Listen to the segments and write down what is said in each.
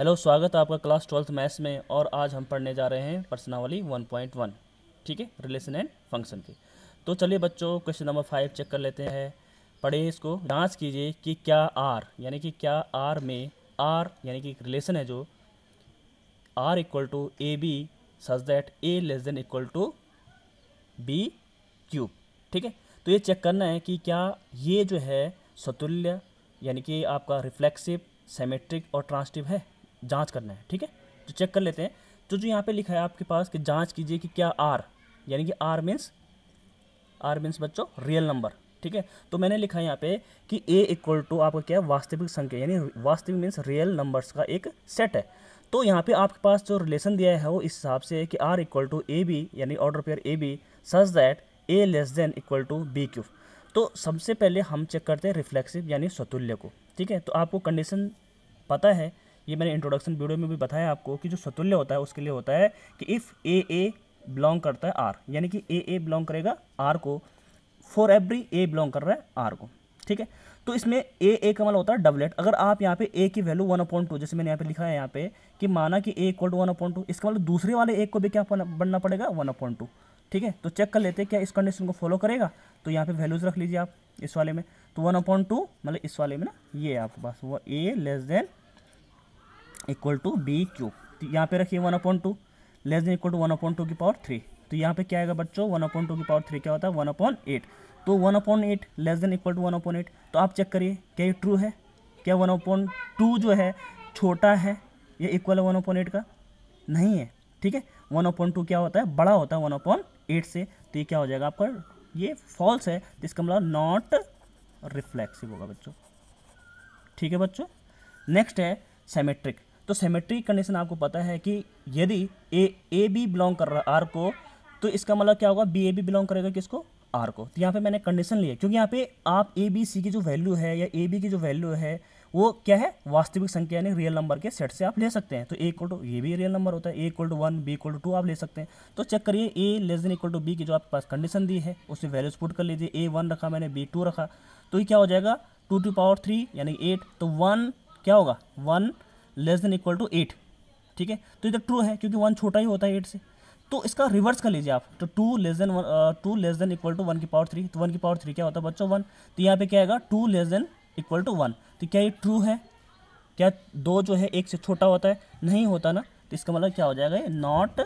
Hello, स्वागत है आपका क्लास 12th मैथ्स में। और आज हम पढ़ने जा रहे हैं प्रश्नावली 1.1, ठीक है, रिलेशन एंड फंक्शन की। तो चलिए बच्चों, क्वेश्चन नंबर 5 चेक कर लेते हैं। पढ़िए इसको, जांच कीजिए कि क्या आर यानी कि क्या आर में आर यानी कि रिलेशन है जो R equal to A B such that A less than equal to B cube, ठीक है। तो ये चेक करना है कि क्या ये जो है सतुल्य यानी कि आपका रिफ्लेक्सिव, सिमेट्रिक और ट्रांसिटिव है, जांच करना है, ठीक है। तो चेक कर लेते हैं। तो जो यहाँ पे लिखा है आपके पास कि जांच कीजिए कि क्या आर यानी कि आर मीन्स बच्चों रियल नंबर, ठीक है। तो मैंने लिखा है यहाँ पे कि ए इक्वल टू आपका क्या है वास्तविक संख्या, यानी वास्तविक मीन्स रियल नंबर्स का एक सेट है। तो यहाँ पे आपके पास जो रिलेशन दिया है वो इस हिसाब से है कि R equal to A b यानी order pair a B such that A less than equal to B cube. तो सबसे पहले हम चेक करते हैं रिफ्लेक्सिव यानी सतुल्य को, ठीक है। तो आपको कंडीशन पता है, ये मैंने इंट्रोडक्शन वीडियो में भी बताया आपको कि जो सतुल्य होता है उसके लिए होता है कि इफ़ ए बिलोंग करता है आर, यानी कि ए बिलोंग करेगा आर को, फॉर एवरी ए बिलोंग कर रहा है आर को, ठीक है। तो इसमें ए का मतलब होता है डबलेट। अगर आप यहाँ पे ए की वैल्यू 1/2, जैसे मैंने यहाँ पे लिखा है यहाँ पे कि माना कि ए इक्वल टू 1/2, इसका मतलब दूसरे वाले एक को भी क्या बनना पड़ेगा 1/2, ठीक है। तो चेक कर लेते हैं क्या इस कंडीशन को फॉलो करेगा। तो यहाँ पे वैल्यूज रख लीजिए आप इस वाले में। तो 1/2 मतलब इस वाले में ना ये आपके पास वो a less than equal to B cube. तो यहाँ पे रखिए 1/2 लेस देन इक्वल टू 1/2 की पावर 3। तो यहाँ पे क्या आएगा बच्चों, 1/2 की पावर 3 क्या होता है 1/8। तो 1/8 लेस देन इक्वल टू 1/8। तो आप चेक करिए क्या ये ट्रू है, क्या 1/2 जो है छोटा है ये इक्वल है 1/8 का, नहीं है, ठीक है। 1/2 क्या होता है, बड़ा होता है 1/8 से। तो ये क्या हो जाएगा आपका, ये फॉल्स है, तो इसका मतलब नॉट रिफ्लेक्सिव होगा बच्चों, ठीक है बच्चों। नेक्स्ट है सिमेट्रिक। तो सिमेट्रिक कंडीशन आपको पता है कि यदि ए बी बिलोंग कर रहा है आर को, तो इसका मतलब क्या होगा, बी ए बी बिलोंग करेगा किसको, आर को। तो यहाँ पे मैंने कंडीशन लिया क्योंकि यहाँ पे आप ए बी सी की जो वैल्यू है या ए बी की जो वैल्यू है वो क्या है वास्तविक संख्या यानी रियल नंबर के सेट से आप ले सकते हैं। तो ए इक्वल टू, ये भी रियल नंबर होता है, a equal to 1 b equal to 2 आप ले सकते हैं। तो चेक करिए a less than equal to b की जो आपके पास कंडीशन दी है उसमें वैल्यूज पुट कर लीजिए। ए 1 रखा मैंने, बी 2 रखा, तो ये क्या हो जाएगा 2 की पावर 3 यानी 8। तो 1 क्या होगा 1 लेस देन इक्वल टू 8, ठीक है। तो इधर ट्रू है क्योंकि 1 छोटा ही होता है 8 से। तो इसका रिवर्स कर लीजिए आप, तो 2 लेस देन इक्वल टू 1 की पावर 3। तो 1 की पावर 3 क्या होता है बच्चों 1। तो यहाँ पे क्या आएगा 2 लेस देन इक्वल टू 1। तो क्या ये ट्रू है, क्या 2 जो है 1 से छोटा होता है, नहीं होता ना। तो इसका मतलब क्या हो जाएगा, ये नॉट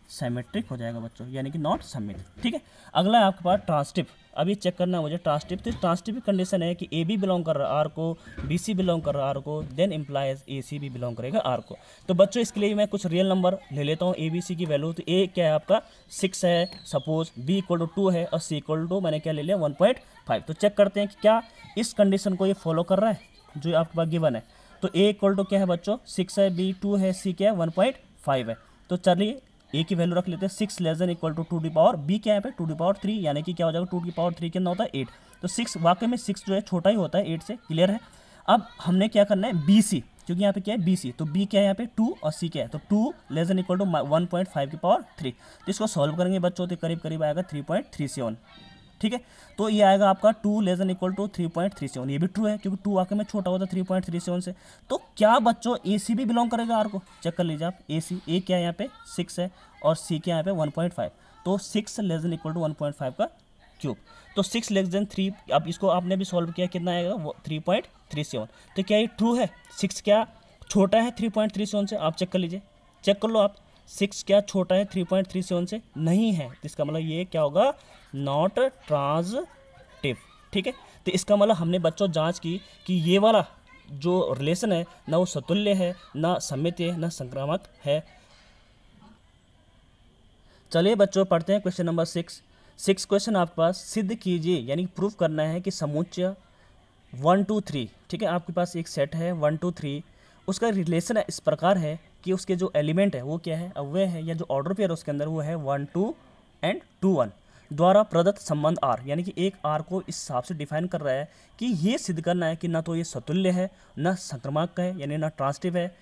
सिमेट्रिक हो जाएगा बच्चों, यानी कि नॉट सिमेट्रिक, ठीक है। अगला है आपके पास ट्रांसिटिव। अभी चेक करना है मुझे ट्रांसिटिव। तो ट्रांसिटिव की कंडीशन है कि ए बी बिलोंग कर रहा है आर को, बी सी बिलोंग कर रहा है आर को, देन इम्प्लाइज ए सी भी बिलोंग करेगा आर को। तो बच्चों इसके लिए मैं कुछ रियल नंबर ले लेता हूँ ए बी सी की वैल्यू। तो ए क्या है आपका 6 है सपोज, बी इक्वल टू 2 है और सी इक्वल टू मैंने क्या ले लिया 1.5। तो चेक करते हैं कि क्या इस कंडीशन को ये फॉलो कर रहा है जो आपके पास गिवन है। तो ए इक्वल टू क्या है बच्चों 6 है, बी 2 है, सी क्या है 1.5 है। तो चलिए ए की वैल्यू रख लेते हैं 6 लेस देन इक्वल टू 2 की पावर, बी क्या है पे 2 की पावर 3, यानी कि क्या हो जाएगा 2 की पावर 3 कितना होता है 8। तो 6 वाकई में 6 जो है छोटा ही होता है 8 से, क्लियर है। अब हमने क्या करना है बी सी, क्योंकि यहाँ पे क्या है बी सी, तो बी क्या है यहाँ पे 2 और सी क्या है, तो 2 लेस देन इक्वल टू 1.5 की पावर 3। तो इसको सॉल्व करेंगे बच्चों तो करीब करीब आएगा 3.37, ठीक है। तो ये आएगा आपका 2 लेस देन इक्वल टू 3.37। ये भी ट्रू है क्योंकि 2 वाकई में छोटा होता है 3.37 से। तो क्या बच्चों ए सी भी बिलोंग करेगा आर को, चेक कर लीजिए आप। ए सी, ए क्या है यहाँ पे 6 है और सी क्या यहाँ पे 1.5। तो 6 लेस देन इक्वल टू 1.5 का क्यूब। तो 6 लेस देन 3, अब इसको आपने भी सॉल्व किया कितना आएगा 3.37। तो क्या ये ट्रू है, 6 क्या छोटा है 3.37 से, आप चेक कर लीजिए, चेक कर लो आप। 6 क्या छोटा है 3.37 से, नहीं है। तो इसका मतलब ये क्या होगा नॉट ट्रांसिटिव, ठीक है। तो इसका मतलब हमने बच्चों जांच की कि ये वाला जो रिलेशन है ना वो सतुल्य है, ना सममितीय है, ना संक्रामक है। चलिए बच्चों पढ़ते हैं क्वेश्चन नंबर 6 क्वेश्चन आपके पास, सिद्ध कीजिए यानी प्रूफ करना है कि समुच्चय 1 2 3, ठीक है। आपके पास एक सेट है 1 2 3, उसका रिलेशन इस प्रकार है कि उसके जो एलिमेंट है वो क्या है, अव्यय है, या जो ऑर्डर पेयर उसके अंदर वो है 1 2 एंड 2 1 द्वारा प्रदत्त संबंध आर, यानी कि एक आर को इस हिसाब से डिफाइन कर रहा है कि ये सिद्ध करना है कि ना तो ये सतुल्य है, ना संक्रामक है यानी ना ट्रांसिटिव है,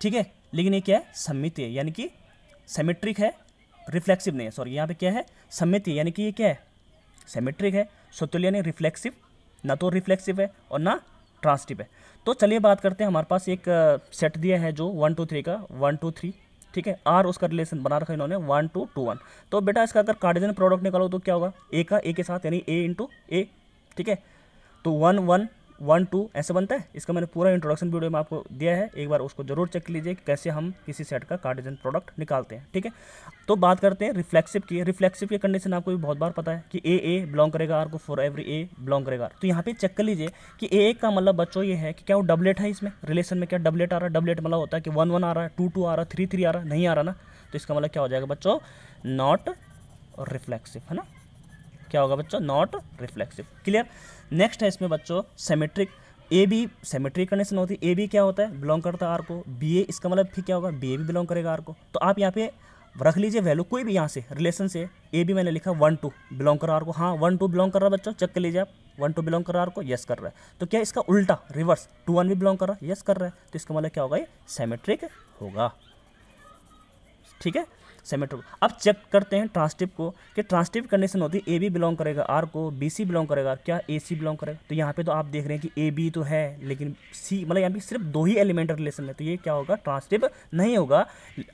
ठीक है। लेकिन ये क्या है सममितीय यानी कि सिमेट्रिक है, रिफ्लेक्सिव नहीं है, सॉरी यहाँ पे क्या है सममितीय यानी कि ये क्या है सिमेट्रिक है, सतुल्य यानी रिफ्लेक्सिव, ना तो रिफ्लेक्सिव है और ना ट्रांसटिव है। तो चलिए बात करते हैं, हमारे पास एक सेट दिया है जो 1 2 3 का, 1 2 3, ठीक है, आर उसका रिलेशन बना रखा है इन्होंने 1 2 2 1। तो बेटा इसका अगर कार्टेशियन प्रोडक्ट निकालो तो क्या होगा, ए का ए के साथ यानी ए इंटू ए, ठीक है, तो 1 1 1 2 ऐसे बनता है। इसका मैंने पूरा इंट्रोडक्शन वीडियो में आपको दिया है, एक बार उसको जरूर चेक लीजिए कि कैसे हम किसी सेट का कार्टेशियन प्रोडक्ट निकालते हैं, ठीक है। तो बात करते हैं रिफ्लेक्सिव की। रिफ्लेक्सिव की कंडीशन आपको भी बहुत बार पता है कि ए बिलोंग करेगा आर को, फॉर एवरी ए बिलोंग करेगा आर। तो यहाँ पे चेक कर लीजिए कि ए का मतलब बच्चों ये है कि क्या वो डबलेट है, इसमें रिलेशन में क्या डबलेट आ रहा है। डबलेट मतलब होता है कि 1 1 आ रहा है, 2 2 आ रहा है, 3 3 आ रहा है, नहीं आ रहा ना, तो इसका मतलब क्या हो जाएगा बच्चों, नॉट रिफ्लेक्सिव, है ना। क्या होगा बच्चों, नॉट रिफ्लेक्सिव। क्लियर। नेक्स्ट है इसमें बच्चों symmetric. A B symmetric condition होती है, ए बी क्या होता है, बिलोंग करता है आर को। बी ए इसका मतलब फिर क्या होगा, बी ए भी बिलोंग करेगा आर को। तो आप यहाँ पे रख लीजिए वैल्यू कोई भी यहाँ से रिलेशन से। ए बी मैंने लिखा 1 2 बिलोंग कर रहा है आर को, हाँ 1 2 बिलोंग कर रहा है बच्चों, चेक कर लीजिए आप, 1 2 बिलोंग कर रहा है आर को, यस कर रहा है। तो क्या इसका उल्टा रिवर्स 2 1 भी बिलोंग कर रहा है, यस कर रहा है, तो इसका मतलब क्या होगा, ये सिमेट्रिक होगा, ठीक है, सिमेट्रिक। अब चेक करते हैं ट्रांसटिव को, कि ट्रांसटिव कंडीशन होती है ए बी बिलोंग करेगा आर को, बी सी बिलोंग करेगा, क्या ए सी बिलोंग करेगा। तो यहाँ पे तो आप देख रहे हैं कि ए बी तो है लेकिन सी मतलब यहाँ पे सिर्फ 2 ही एलिमेंट रिलेशन में, तो ये क्या होगा, ट्रांसटिव नहीं होगा।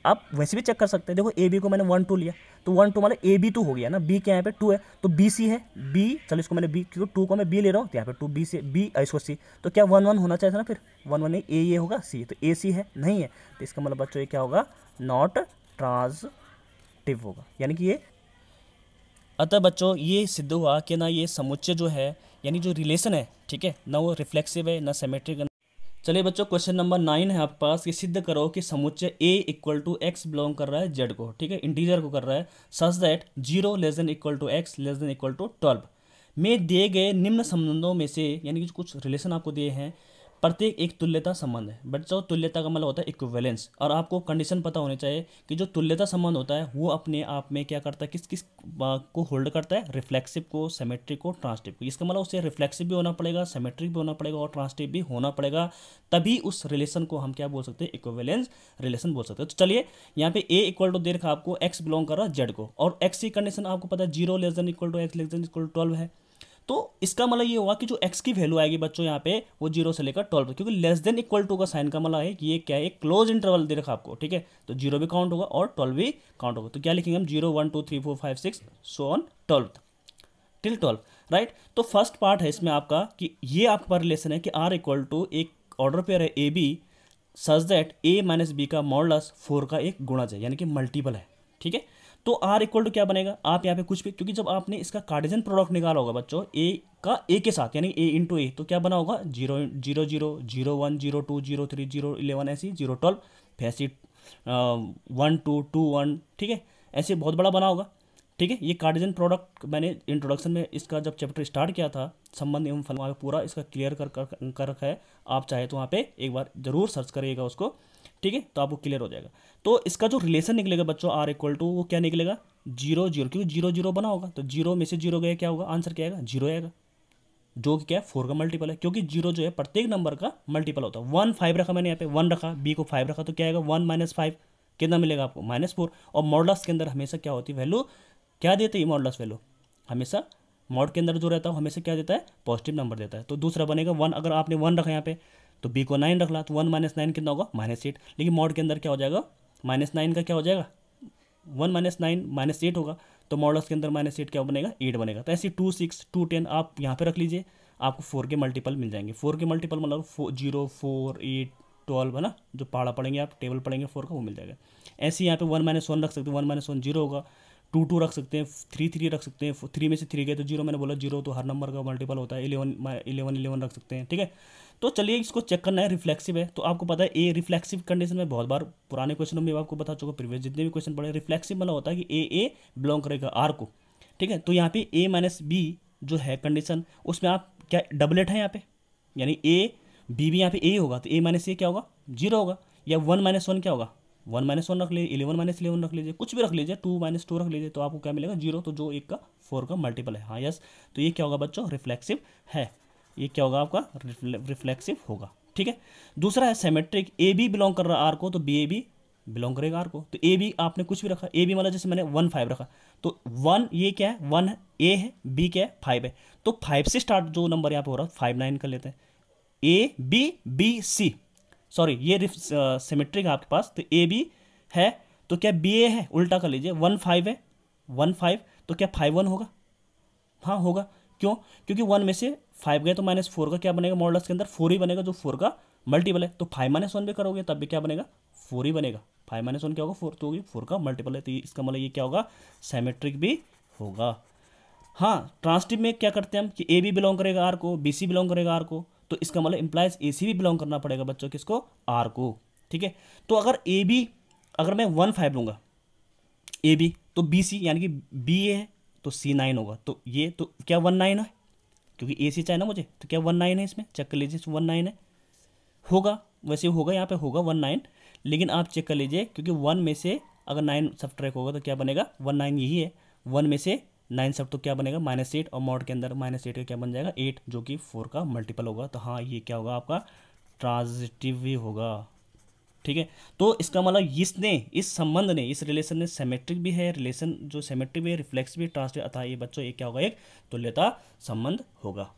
आप वैसे भी चेक कर सकते हैं, देखो ए बी को मैंने 1 2 लिया, तो 1 2 मतलब ए बी 2 हो गया ना, बी क्या यहाँ पे 2 है, तो बी सी है, बी चलो इसको मैंने बी, क्योंकि 2 को मैं बी ले रहा हूँ, तो यहाँ पे 2 बी से बी इसको सी, तो क्या 1 1 होना चाहिए था ना, फिर 1 1 नहीं, ए ये होगा सी, तो ए सी है नहीं है, तो इसका मतलब बच्चों ये क्या होगा, नॉट ट्रांसटिव होगा, यानी कि ये। अतः बच्चों ये सिद्ध हुआ कि ना ये समुच्चय जो है यानी जो रिलेशन है, ठीक है, ना वो रिफ्लेक्सिव है ना सिमेट्रिक। चलिए बच्चों क्वेश्चन नंबर 9 है आपके पास, कि सिद्ध करो कि समुच्चय ए इक्वल टू एक्स बिलोंग कर रहा है जेड को, ठीक है, इंटीजर को कर रहा है, such that 0 less than equal to X less than equal to 12 में दिए गए निम्न संबंधों में से, यानी कि कुछ रिलेशन आपको दिए हैं, प्रत्येक एक तुल्यता संबंध है। बच्चों तुल्यता का मतलब होता है इक्विवेलेंस, और आपको कंडीशन पता होनी चाहिए कि जो तुल्यता संबंध होता है वो अपने आप में क्या करता है, किस किस को होल्ड करता है, रिफ्लेक्सिव को, सिमेट्रिक को, ट्रांसटिव को। इसका मतलब उसे रिफ्लेक्सिव भी होना पड़ेगा, सिमेट्रिक भी होना पड़ेगा और ट्रांसटिव भी होना पड़ेगा, तभी उस रिलेशन को हम क्या बोल सकते हैं, इक्विवेलेंस रिलेशन बोल सकते हैं। तो चलिए यहाँ पे ए इक्वल टू दे रखा आपको, एक्स बिलोंग कर रहा है जेड को, और एक्स की कंडीशन आपको पता है 0 less than equal to X less than equal to 12 है। तो इसका मतलब ये हुआ कि जो x की वैल्यू आएगी बच्चों यहाँ पे वो 0 से लेकर 12, क्योंकि लेस देन इक्वल टू का साइन का मतलब है कि ये क्या है, एक क्लोज इंटरवल दे रखा आपको, ठीक है, तो 0 भी काउंट होगा और 12 भी काउंट होगा। तो क्या लिखेंगे हम, 0 1 2 3 4 5 6 सो ऑन 12 टिल 12, राइट। तो फर्स्ट पार्ट है इसमें आपका कि ये आपका रिलेशन है कि आर इक्वल टू एक ऑर्डर पेयर है A B, such that A minus B का मॉडुलस 4 का एक गुणज है, यानी कि मल्टीपल है, ठीक है। तो आर इक्वल टू क्या बनेगा, आप यहाँ पे कुछ भी, क्योंकि जब आपने इसका कार्टेशियन प्रोडक्ट निकाला होगा बच्चों ए का ए के साथ, यानी ए इंटू ए, तो क्या बना होगा, 0 0 0 0 1 0 2 0 3 0 11 ऐसी 0 12, फिर ऐसी 1 2 2 1, ठीक है, ऐसे बहुत बड़ा बना होगा, ठीक है। ये कार्टेशियन प्रोडक्ट मैंने इंट्रोडक्शन में इसका जब चैप्टर स्टार्ट किया था, संबंध एवं फल में पूरा इसका क्लियर कर रखा है, आप चाहे तो वहाँ पे एक बार जरूर सर्च करिएगा उसको, ठीक है, तो आपको क्लियर हो जाएगा। तो इसका जो रिलेशन निकलेगा बच्चों आर इक्वल टू, वो क्या निकलेगा, 0 0, क्योंकि 0 0 बना होगा, तो 0 में से 0 गया क्या होगा, आंसर क्या आएगा, 0 आएगा, जो कि क्या है 4 का मल्टीपल है, क्योंकि 0 जो है प्रत्येक नंबर का मल्टीपल होता है। 1 5 रखा मैंने यहाँ पे, 1 रखा, बी को 5 रखा, तो क्या आएगा 1 माइनस 5 कितना मिलेगा आपको, -4। और मॉडुलस के अंदर हमेशा क्या होती है वैल्यू, क्या देते हैं मॉडुलस वैल्यू, हमेशा मॉड के अंदर जो रहता है हमेशा क्या देता है, पॉजिटिव नंबर देता है। तो दूसरा बनेगा 1, अगर आपने 1 रखा यहाँ पे तो बी को 9 रख ला, तो 1 माइनस 9 कितना होगा, -8। लेकिन मॉड के अंदर क्या हो जाएगा, -9 का क्या हो जाएगा, 1 माइनस 9 -8 होगा, तो मॉडुलस के अंदर -8 क्या बनेगा, 8 बनेगा। तो ऐसे 2 6 2 10 आप यहाँ पे रख लीजिए, आपको 4 के मल्टीपल मिल जाएंगे। 4 के मल्टीपल मतलब 0 4 8 12 है ना, जो पहाड़ा पढ़ेंगे आप, टेबल पढ़ेंगे 4 का, वो मिल जाएगा। ऐसे यहाँ पे 1 - 1 रख सकते हैं, 1 - 1 0 होगा, 2 2 रख सकते हैं, 3 3 रख सकते हैं, 3 में से 3 गए तो 0, मैंने बोला 0 तो हर नंबर का मल्टीपल होता है, 11 रख सकते हैं, ठीक है। तो चलिए इसको चेक करना है, रिफ्लेक्सिव है, तो आपको पता है ए रिफ्लेक्सिव कंडीशन में बहुत बार पुराने क्वेश्चनों में आपको बता चुका, प्रीवियस जितने भी क्वेश्चन पढ़े, रिफ्लेक्सिव मतलब होता है कि ए बिलोंग करेगा आर को, ठीक है। तो यहाँ पे ए माइनस बी जो है कंडीशन, उसमें आप क्या डबलेट है यहाँ पे, यानी ए बी भी यहाँ पे ए होगा, तो ए माइनस ए क्या होगा, 0 होगा, या 1 - 1 क्या होगा, 1 - 1 रख लीजिए, 11 - 11 रख लीजिए, कुछ भी रख लीजिए, 2 - 2 रख लीजिए, तो आपको क्या मिलेगा, 0, तो जो एक का 4 का मल्टीपल है, हाँ यस। तो ये क्या होगा बच्चों, रिफ्लेक्सिव है, ये क्या होगा आपका, रिफ्लेक्सिव होगा, ठीक है। दूसरा है सिमेट्रिक, ए बी बिलोंग कर रहा है आर को, तो बी ए बी बिलोंग करेगा आर को। तो ए बी आपने कुछ भी रखा, ए बी मतलब जैसे मैंने 1 5 रखा, तो 1 ये क्या है, 1 ए है, बी क्या है 5 है, तो 5 से स्टार्ट जो नंबर यहाँ पे हो रहा है 5 9 कर लेते हैं, ABC, सॉरी ये सिमेट्रिक है आपके पास, तो AB है तो क्या BA है, उल्टा कर लीजिए, 1 5 है, 1 5 तो क्या 5 1 होगा, हाँ होगा, क्यों, क्योंकि 1 में से 5 गए तो -4 का क्या बनेगा, मॉडुलस के अंदर 4 ही बनेगा जो 4 का मल्टीपल है, तो 5 - 1 भी करोगे तब भी क्या बनेगा, 4 ही बनेगा, 5 - 1 क्या होगा 4, तो होगी 4 का मल्टीपल है, तो इसका मतलब ये क्या होगा, सिमेट्रिक भी होगा। हाँ ट्रांसटिव में क्या करते हैं हम कि ए बी बिलोंग करेगा आर को, बी सी बिलोंग करेगा आर को, तो इसका मतलब इंप्लाइज ए सी भी बिलोंग करना पड़ेगा बच्चों किसको, आर को, ठीक है। तो अगर ए बी, अगर मैं 1 5 लूँगा ए बी, तो बी सी यानी कि बी ए है तो सी 9 होगा, तो ये तो क्या 1 9 है, क्योंकि ए सी चाहिए ना मुझे, तो क्या 1 9 है, इसमें चेक कर लीजिए 1 9 है, होगा, वैसे होगा यहाँ पे होगा 1 9, लेकिन आप चेक कर लीजिए क्योंकि 1 में से अगर 9 सब्ट्रैक्ट होगा तो क्या बनेगा, 1 9 यही है, 1 में से 9 सब तो क्या बनेगा -8, और मॉड के अंदर -8 का क्या बन जाएगा 8, जो कि 4 का मल्टीपल होगा, तो हाँ ये क्या होगा आपका ट्रांजिटिव भी होगा, ठीक है। तो इसका मतलब इसने, इस संबंध ने, इस रिलेशन ने सिमेट्रिक भी है, रिलेशन जो सिमेट्रिक भी है, रिफ्लेक्स भी, ट्रांसटिव, अतः ये बच्चों ये क्या होगा, एक तुल्यता संबंध होगा।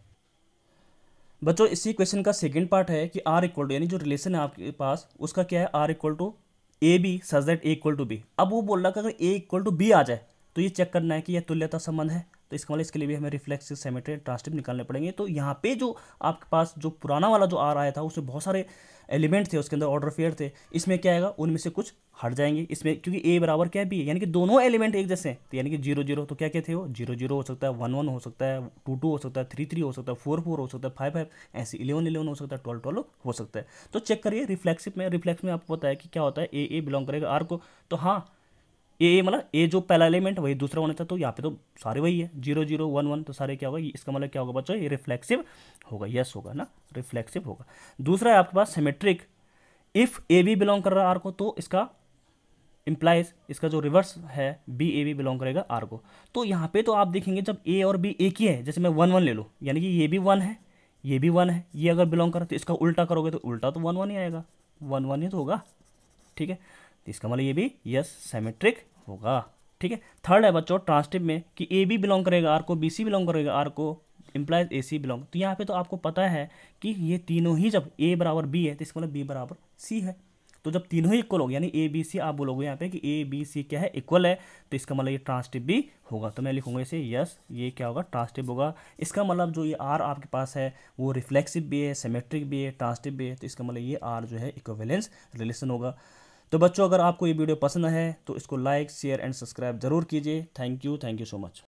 बच्चों इसी क्वेश्चन का सेकंड पार्ट है कि आर इक्वल टू, यानी जो रिलेशन है आपके पास उसका क्या है, R equal to A B such that A equal to B. अब वो बोल रहा है कि अगर ए इक्वल टू बी आ जाए तो ये चेक करना है कि यह तुल्यता संबंध है, तो इसका मतलब इसके लिए भी हमें रिफ्लेक्सिव, सिमेट्रिक, ट्रांसटिव निकालने पड़ेंगे। तो यहाँ पे जो आपके पास जो पुराना वाला जो आर आया था उसमें बहुत सारे एलिमेंट थे, उसके अंदर ऑर्डर फेयर थे, इसमें क्या आएगा, उनमें से कुछ हट जाएंगे इसमें, क्योंकि ए बराबर क्या है बी है, यानी कि दोनों एलिमेंट एक जैसे हैं, तो यानी कि 0 0, तो क्या क्या थे वो 0 0 हो सकता है, 1 1 हो सकता है, 2 2 हो सकता है, 3 3 हो सकता है, 4 4 हो सकता है, 5 5, ऐसे 11 11 हो सकता है, 12 12 हो सकता है। तो चेक करिए रिफ्लेक्सिव में, रिफ्लेक्स में आपको पता है कि क्या होता है, ए बिलोंग करेगा आर को, तो हाँ ए मतलब ए जो पहला एलिमेंट वही दूसरा होना था, तो यहाँ पे तो सारे वही है 0 0 1 1, तो सारे क्या होगा, इसका मतलब क्या होगा बच्चों, ये रिफ्लेक्सिव होगा, यस होगा ना, रिफ्लेक्सिव होगा। दूसरा है आपके पास symmetric, if a b belong कर रहा है आर को, तो इसका इंप्लाइज, इसका जो रिवर्स है बी ए बी बिलोंग करेगा आर को। तो यहाँ पे तो आप देखेंगे जब ए और बी एक ही है, जैसे मैं 1 1 ले लूँ, यानी कि ये भी 1 है, ये भी 1 है, ये अगर बिलोंग करे तो इसका उल्टा करोगे तो उल्टा तो 1 1 ही आएगा, 1 1 ही तो होगा, ठीक है। तो इसका मतलब ये भी यस सिमेट्रिक होगा, ठीक है। थर्ड है बच्चों ट्रांसटिव में कि ए बी बिलोंग करेगा आर को, बी सी बिलोंग करेगा आर को, इंप्लाइज ए सी बिलोंग, तो यहाँ पे तो आपको पता है कि ये तीनों ही जब ए बराबर बी है तो इसका मतलब बी बराबर सी है, तो जब तीनों ही इक्वल हो गया, यानी ए बी सी आप बोलोगे यहाँ पे कि ए बी सी क्या है, इक्वल है, तो इसका मतलब ये ट्रांसटिव भी होगा, तो मैं लिखूंगा इसे यस, ये क्या होगा ट्रांसटिव होगा। इसका मतलब जो ये आर आपके पास है वो रिफ्लेक्सिव भी है, सिमेट्रिक भी है, ट्रांसटिव भी है, तो इसका मतलब ये आर जो है इक्विवेलेंस रिलेशन होगा। तो बच्चों अगर आपको ये वीडियो पसंद है तो इसको लाइक शेयर एंड सब्सक्राइब जरूर कीजिए। Thank you so much.